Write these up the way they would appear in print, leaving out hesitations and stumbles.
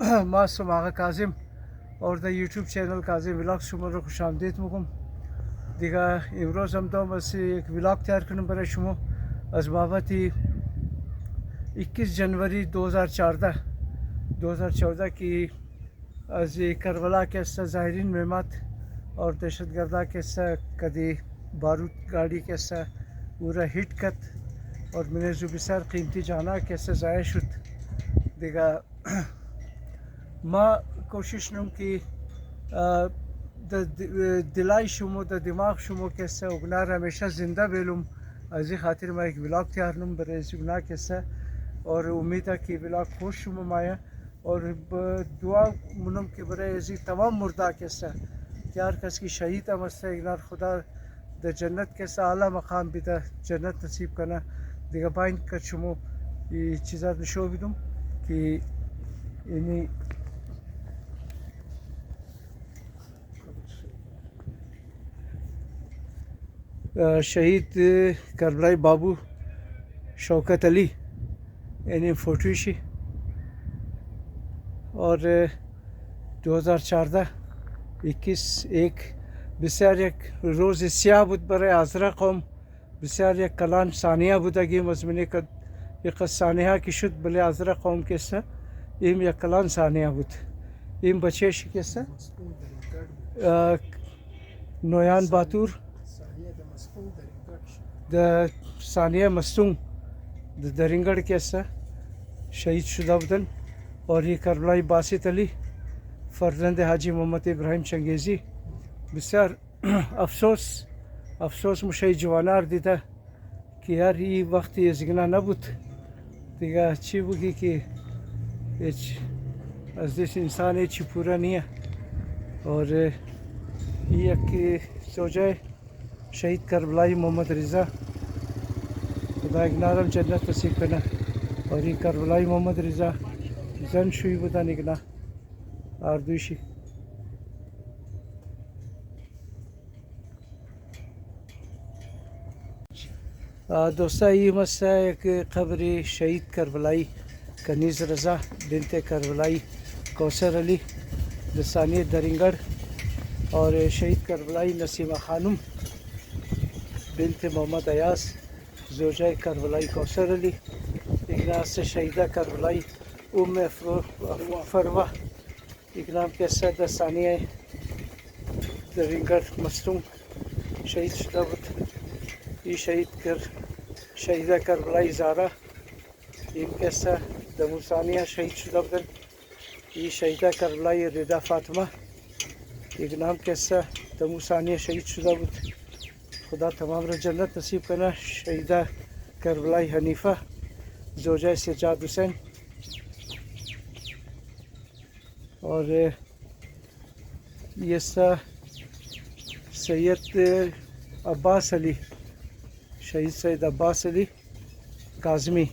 ماسم آغا کاظم اور دا YouTube channel Kazim vlog شما رو خوش آمدید میگم. دیگه امروز هم دام از یک ولاگ تیار کنم برای شما از بابت 21 جنوری 2014 که از کربلا که است ظاهرین مهمت اور دهشت گردا که است کدی بارود گاڑی که است او را هیت کت اور من زو بسیار قیمتی جانا که است ضایع شد. دیگه ما کوشش نم که دلای شما د دماغ شما که است اگنا را همیشه زنده بیلم. از این خاطر ما یک ولاگ تیار نم برای از اگنا که است اور امید ہے کہ ولاگ خوش شما مایا اور دعا منم که برای از تمام مردا که است که هر کس کی شهید هم است اگنار خدا در جنت که است اعلی مقام بیده جنت نصیب کنه. دیگه با این که شما این چیزا نشو بیدم که اینی شهید کربلای بابو شوکت علی یعنی فوٹوشی اور 2014 21 بسیار یک روز سیاه بود برای آذرا قوم. بسیار یک کلان ثانیه بودگیم از منی که یک ثانیه که شد بلی آذرا قوم که است این یک کلان ثانیه بود. این بچه شی که است نویان باتور د ثانیه مستون د درنگڑ که است شهید شده بودن. اور یہ کربلای باسط علی فرزند حاجی محمد ابراهیم چنگیزی. بسیار افسوس مشه جوانار دیده که یار این وقتی زگنا نبود دیگه چی بگی که هیچ از دیس انسان هیچی پورا نیه. اور یک زوجه شهید کربلای محمد رضا خدا اگنارم جنت نصیب کنه. اور این کربلای محمد رضا زن شوی بودن اگنا آردوشی. دوستا این است یک قبر شهید کربلای کنیز رضا بنت کربلای کوثر علی لسانی درنگڑ اور شهید کربلای نسیمہ خانم بنت محمد ایاز زوجہ کربلای کوثر علی. اگنا سے شہیدہ کربلای فروہ اقنام کے صد ثانیہ درنگڑ مستون شہید شدہ بود. یہ شہیدہ کربلای زارا این کے دمو ثانیہ شہید شدہ بودن. یہ شہیدہ کربلای رضا فاطمہ اقنام کے دمو ثانیہ شہید شدہ بود. خدا تمام را جنت نصیب کنه. شہیدہ کربلای حنیفہ زوجہ سجاد حسین اور یہ سید عباس علی شہید سید عباس علی کاظمی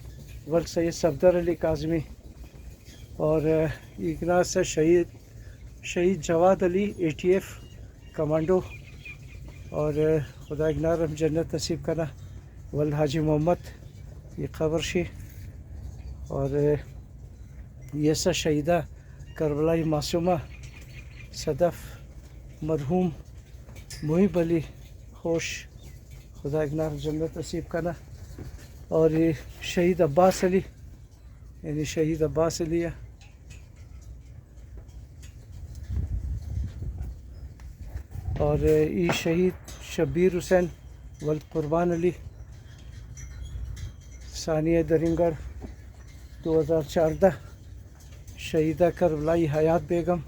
ول سید صفدر علی کاظمی اور اگنا سے شہید جواد علی ATF کمانڈو اور خدا اگنارم جنت نصیب کنه. ول حاجی محمد یہ قبر شی اور یہ شہیدہ کربلای معصومہ صدف مرحوم محب علی خوش خدا اگنار جنت نصیب کنه. اور یہ شہید عباس علی یعنی شہید عباس علی ہے. اور یہ شہید شبیر حسین ولد قربان علی ثانیہ درنگڑ 2014 شہیدہ کربلائی حیات بیگم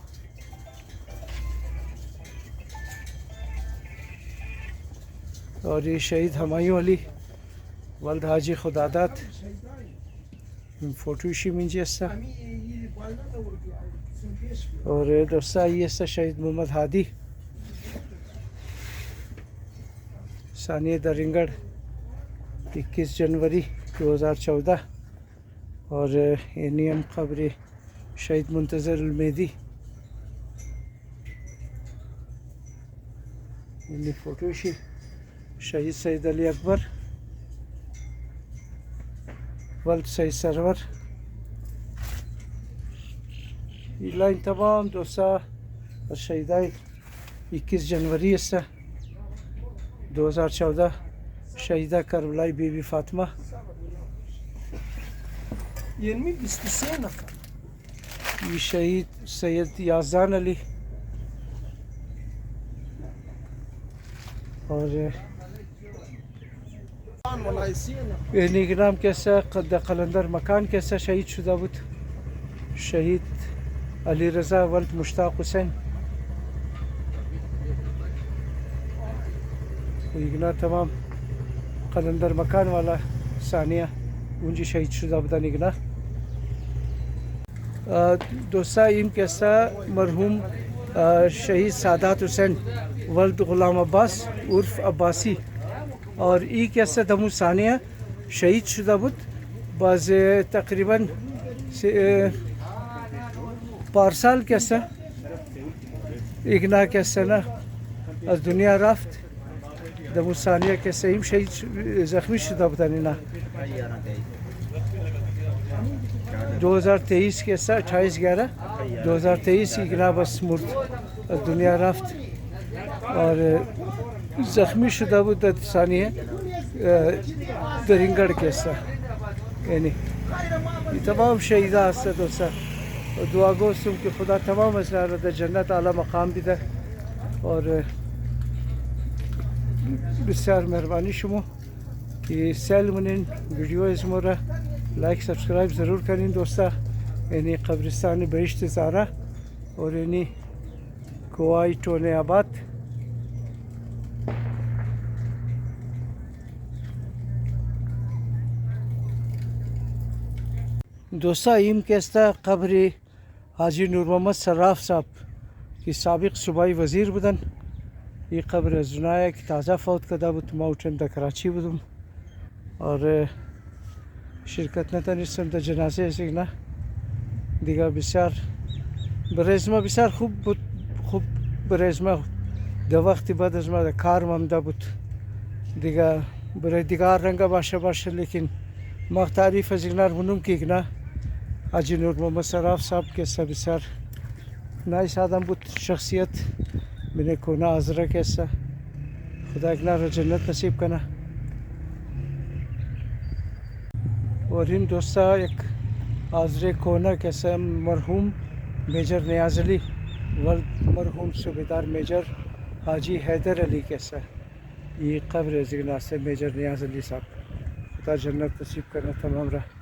اور یہ شہید ہمایوں علی ولد حاجی خدادات فوٹوشی منجی است. اور دوستا یہ است شہید محمد ہادی ثانیہ درنگڑ 21 جنوری 2014 اور نیم قبر شہید منتظر المیدی یعنی فوٹوشی شہید سید علی اکبر ولد سید سرور این لاین تمام دوستا از شهیدای 21 جنوری است 2014 شهیده کربلای بی بی فاطمه 23 نفر این شهید سید یازدان علی اور اینی نام کیسه در قلندر مکان کیسه شهید شده بود شهید علی رضا ولد مشتاق حسین ایگنا تمام قلندر مکان والا ثانیه اونجا شهید شده بودن ایگنا دوستا این کیسه مرحوم شهید سعادت حسین ولد غلام عباس عرف عباسی اور ای کیسه دمو ثانیه شهید شده بود باز تقریبا پارسال کیسه ایگنا کیسه نه از دنیا رفت دمو ثانیه کیسه ایم شهید زخمی شده بودن اینا 2023 کیسه 28/11 2023 ایگنا بس مرد از دنیا رفت اور زخمی شده بود در ثانیه درینگڑ کیسه یعنی این تمام شهیده هست دوستا دعا گوستم که خدا تمام از را در جنت اعلی مقام بیده اور بسیار مهربانی شما که سیل منین ویدیو از ما را لایک سبسکرایب ضرور کنین دوستا یعنی قبرستان بهشت زهرا اور یعنی کوای ٹونے آباد دوستا ایم کیستا قبر حاجی نور محمد صراف صاحب کی سابق صوبائی وزیر بودن این قبر از جنایه که تازه فوت کرده بود ما اوچن در کراچی بودم اور شرکت نتونستم در جنازه از اینا دیگه بسیار برزمه بسیار خوب بود خوب برزمه در وقتی بعد از ما در کارم آمده بود دیگه برای دیگر رنگ باشه لیکن ما تعریف از اینا رو منم که اینا حاجی نور محمد صراف صاحب که بسیار نایس آدم بود شخصیت من کونا حاضره کیسه خدا اینا رو جنت نصیب کنه اور این دوستا یک حاضر کونا کیسه مرحوم میجر نیاز علی ولد مرحوم صوبیدار میجر حاجی حیدر علی کیسه یہ قبر از اینا سے میجر نیاز علی صاحب خدا جنت نصیب کرنا تمام رہا